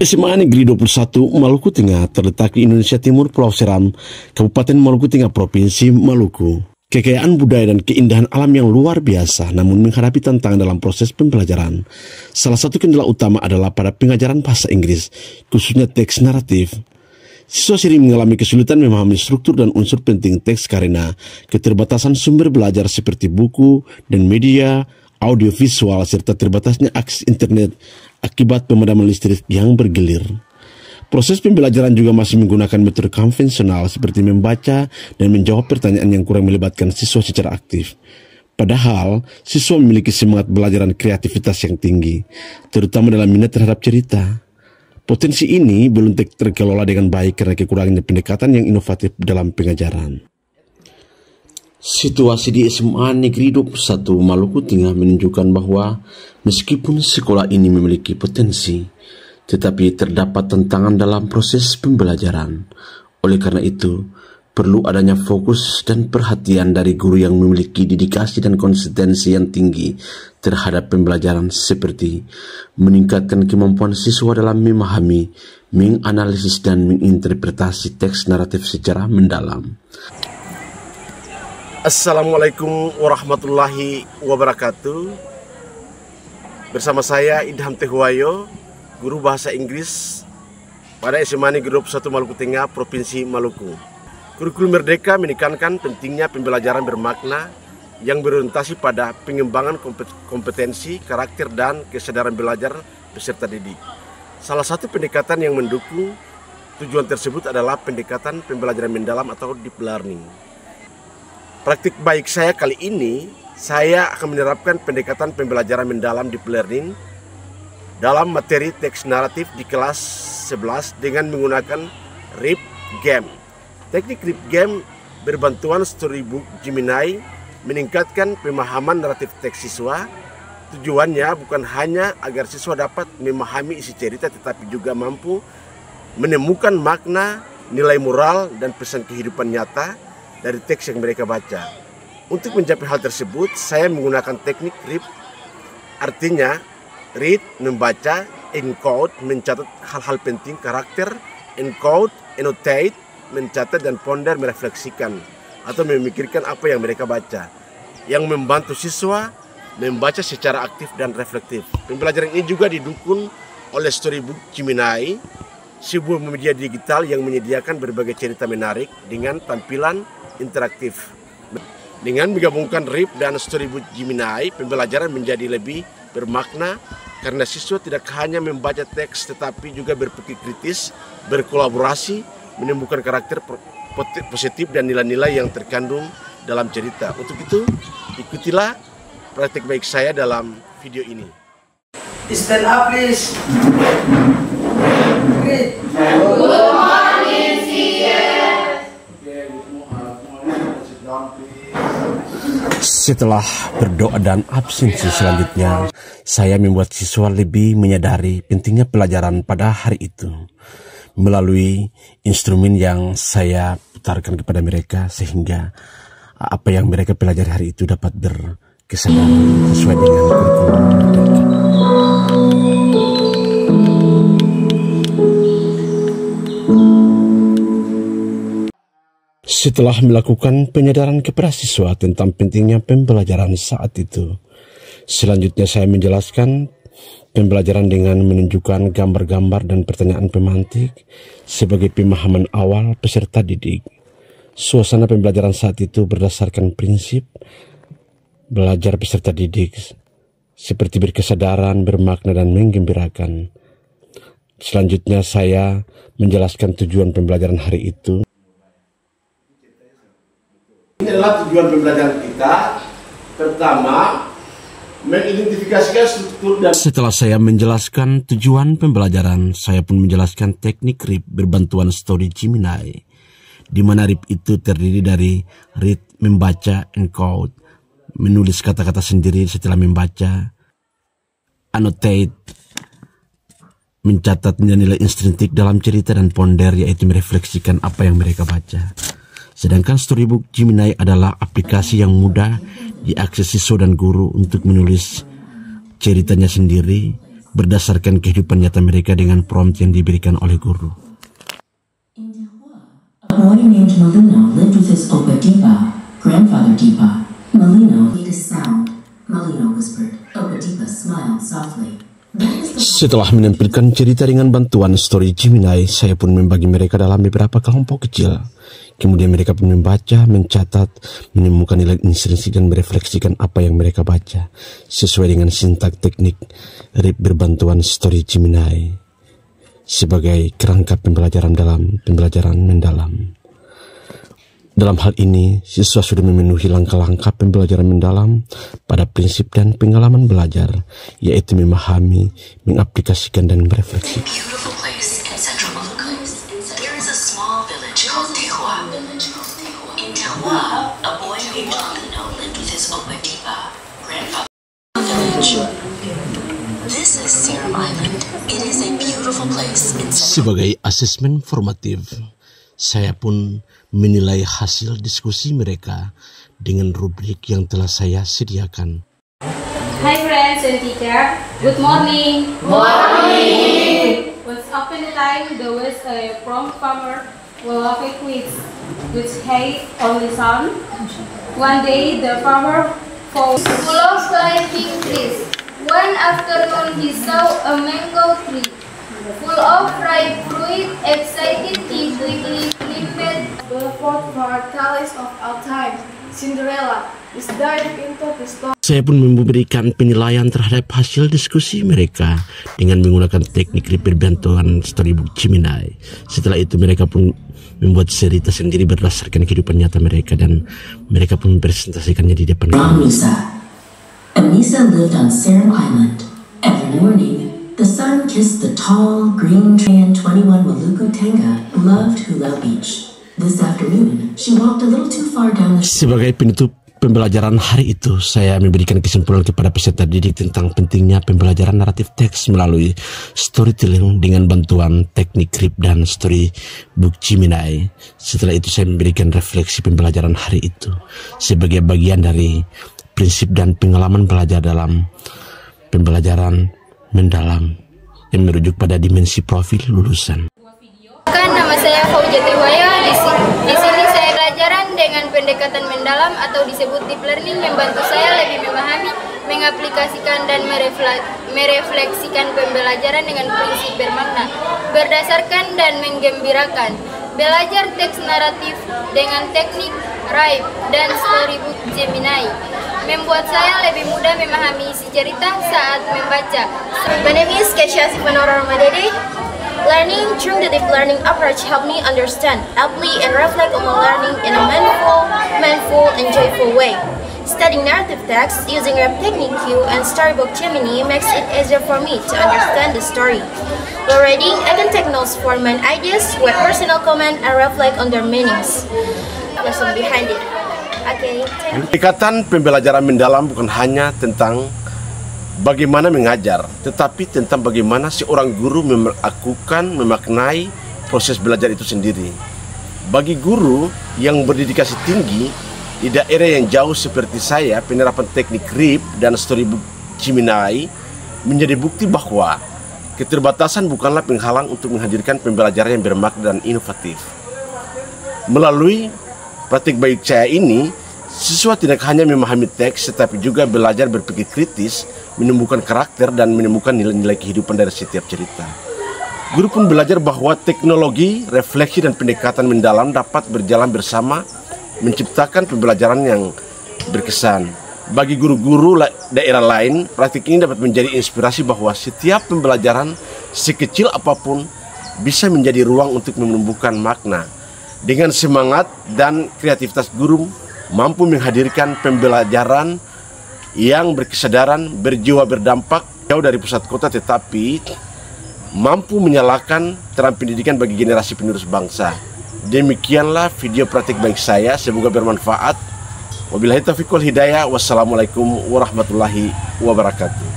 SMA Negeri 21 Maluku Tengah terletak di Indonesia Timur, Pulau Seram, Kabupaten Maluku Tengah, Provinsi Maluku. Kekayaan budaya dan keindahan alam yang luar biasa, namun menghadapi tantangan dalam proses pembelajaran. Salah satu kendala utama adalah pada pengajaran bahasa Inggris, khususnya teks naratif. Siswa sering mengalami kesulitan memahami struktur dan unsur penting teks karena keterbatasan sumber belajar seperti buku dan media audiovisual serta terbatasnya akses internet akibat pemadaman listrik yang bergilir. Proses pembelajaran juga masih menggunakan metode konvensional seperti membaca dan menjawab pertanyaan yang kurang melibatkan siswa secara aktif. Padahal, siswa memiliki semangat belajar dan kreativitas yang tinggi, terutama dalam minat terhadap cerita. Potensi ini belum terkelola dengan baik karena kekurangannya pendekatan yang inovatif dalam pengajaran. Situasi di SMA Negeri 21 Maluku Tengah menunjukkan bahwa meskipun sekolah ini memiliki potensi, tetapi terdapat tantangan dalam proses pembelajaran. Oleh karena itu, perlu adanya fokus dan perhatian dari guru yang memiliki dedikasi dan konsistensi yang tinggi terhadap pembelajaran seperti meningkatkan kemampuan siswa dalam memahami, menganalisis dan menginterpretasi teks naratif secara mendalam. Assalamualaikum warahmatullahi wabarakatuh. Bersama saya Idham Tehuwayo, guru bahasa Inggris pada SMA Negeri 21 Maluku Tengah, Provinsi Maluku. Kurikulum Merdeka menekankan pentingnya pembelajaran bermakna yang berorientasi pada pengembangan kompetensi, karakter, dan kesadaran belajar peserta didik. Salah satu pendekatan yang mendukung tujuan tersebut adalah pendekatan pembelajaran mendalam atau deep learning. Praktik baik saya kali ini, saya akan menerapkan pendekatan pembelajaran mendalam deep learning dalam materi teks naratif di kelas 11 dengan menggunakan RIP Game. Teknik RIP Game berbantuan Storybook Gemini meningkatkan pemahaman naratif teks siswa. Tujuannya bukan hanya agar siswa dapat memahami isi cerita, tetapi juga mampu menemukan makna, nilai moral, dan pesan kehidupan nyata dari teks yang mereka baca. Untuk mencapai hal tersebut, saya menggunakan teknik RIP, artinya read, membaca, encode, mencatat hal-hal penting karakter, encode, annotate, mencatat, dan ponder, merefleksikan atau memikirkan apa yang mereka baca, yang membantu siswa membaca secara aktif dan reflektif. Pembelajaran ini juga didukung oleh Storybook Gemini, sebuah media digital yang menyediakan berbagai cerita menarik dengan tampilan interaktif. Dengan menggabungkan RIP dan Storybook Gemini, pembelajaran menjadi lebih bermakna karena siswa tidak hanya membaca teks tetapi juga berpikir kritis, berkolaborasi, menemukan karakter positif dan nilai-nilai yang terkandung dalam cerita. Untuk itu, ikutilah praktik baik saya dalam video ini. Stand up please. Great. Setelah berdoa dan absensi selanjutnya, saya membuat siswa lebih menyadari pentingnya pelajaran pada hari itu melalui instrumen yang saya putarkan kepada mereka sehingga apa yang mereka pelajari hari itu dapat berkesadaran sesuai dengan kurikulum Merdeka. Setelah melakukan penyadaran kepada siswa tentang pentingnya pembelajaran saat itu, selanjutnya saya menjelaskan pembelajaran dengan menunjukkan gambar-gambar dan pertanyaan pemantik sebagai pemahaman awal peserta didik. Suasana pembelajaran saat itu berdasarkan prinsip belajar peserta didik seperti berkesadaran, bermakna, dan menggembirakan. Selanjutnya saya menjelaskan tujuan pembelajaran hari itu. Ini adalah tujuan pembelajaran kita. Pertama, mengidentifikasikan struktur dan... Setelah saya menjelaskan tujuan pembelajaran, saya pun menjelaskan teknik RIP berbantuan Story Gemini, di mana RIP itu terdiri dari read, membaca, encode, menulis kata-kata sendiri setelah membaca, annotate, mencatat nilai-nilai intrinsik dalam cerita, dan ponder, yaitu merefleksikan apa yang mereka baca. Sedangkan Storybook Gemini adalah aplikasi yang mudah diakses siswa dan guru untuk menulis ceritanya sendiri, berdasarkan kehidupan nyata mereka dengan prompt yang diberikan oleh guru. A boy named Malino lived with his Opa Dipa, grandfather Dipa. Malino made a sound. Malino whispered. Opa Dipa smiled softly. Setelah menampilkan cerita dengan bantuan story Gemini, saya pun membagi mereka dalam beberapa kelompok kecil. Kemudian mereka pun membaca, mencatat, menemukan nilai intrinsik dan merefleksikan apa yang mereka baca sesuai dengan sintak teknik RIP berbantuan story Gemini sebagai kerangka pembelajaran dalam pembelajaran mendalam. Dalam hal ini, siswa sudah memenuhi langkah-langkah pembelajaran mendalam pada prinsip dan pengalaman belajar, yaitu memahami, mengaplikasikan, dan merefleksi. Sebagai asesmen formatif, saya pun menilai hasil diskusi mereka dengan rubrik yang telah saya sediakan. Hi friends and teacher, good morning. Morning. Once upon a time, there was a prompt farmer who loved a quiz, which had only son. One day, the farmer found Full of climbing trees. One afternoon he saw a mango tree, full of ripe fruit. Excited, he quickly climbed. The fourth part tales of all time. Cinderella is dived into the storm. Saya pun memberikan penilaian terhadap hasil diskusi mereka dengan menggunakan teknik berbantuan storybook Gemini. Setelah itu mereka pun membuat cerita sendiri berdasarkan kehidupan nyata mereka dan mereka pun mempresentasikannya di depan. Musa. Anissa lived on Seram Island. Every morning, the sun kissed the tall, green tree, and 21 Maluku Tenga loved Hula Beach. This afternoon, she walked a little too far down the Sebagai penutup pembelajaran hari itu, saya memberikan kesimpulan kepada peserta didik tentang pentingnya pembelajaran naratif teks melalui storytelling dengan bantuan teknik RIP dan storybook Gemini. Setelah itu saya memberikan refleksi pembelajaran hari itu sebagai bagian dari prinsip dan pengalaman belajar dalam pembelajaran mendalam yang merujuk pada dimensi profil lulusan. Nama saya Fauzia Tehwaya. Di sini saya pelajaran dengan pendekatan mendalam atau disebut deep learning membantu saya lebih memahami, mengaplikasikan dan merefleksikan pembelajaran dengan prinsip bermakna, berdasarkan dan menggembirakan. Belajar teks naratif dengan teknik RIP dan storybook Gemini membuat saya lebih mudah memahami isi cerita saat membaca. My name is Kesha Sifanora Ramadede. Learning through the deep learning approach helped me understand, apply, and reflect on my learning in a mindful, and joyful way. Studying narrative text using RIP technique Q and storybook Gemini makes it easier for me to understand the story. While reading, I can take notes for my ideas, with personal comment, and reflect on their meanings. Lesson behind it. Okay. Pendekatan pembelajaran mendalam bukan hanya tentang bagaimana mengajar, tetapi tentang bagaimana seorang guru melakukan, memaknai proses belajar itu sendiri. Bagi guru yang berdedikasi tinggi di daerah yang jauh seperti saya, penerapan teknik RIP dan storybook Gemini menjadi bukti bahwa keterbatasan bukanlah penghalang untuk menghadirkan pembelajaran yang bermakna dan inovatif. Melalui praktik baik saya ini, siswa tidak hanya memahami teks, tetapi juga belajar berpikir kritis, menemukan karakter, dan menemukan nilai-nilai kehidupan dari setiap cerita. Guru pun belajar bahwa teknologi, refleksi, dan pendekatan mendalam dapat berjalan bersama, menciptakan pembelajaran yang berkesan. Bagi guru-guru daerah lain, praktik ini dapat menjadi inspirasi bahwa setiap pembelajaran, sekecil apapun, bisa menjadi ruang untuk menumbuhkan makna. Dengan semangat dan kreativitas guru mampu menghadirkan pembelajaran yang berkesadaran, berjiwa berdampak jauh dari pusat kota, tetapi mampu menyalakan terang pendidikan bagi generasi penerus bangsa. Demikianlah video praktik baik saya, semoga bermanfaat. Wabillahi taufiq wal hidayah. Wassalamualaikum warahmatullahi wabarakatuh.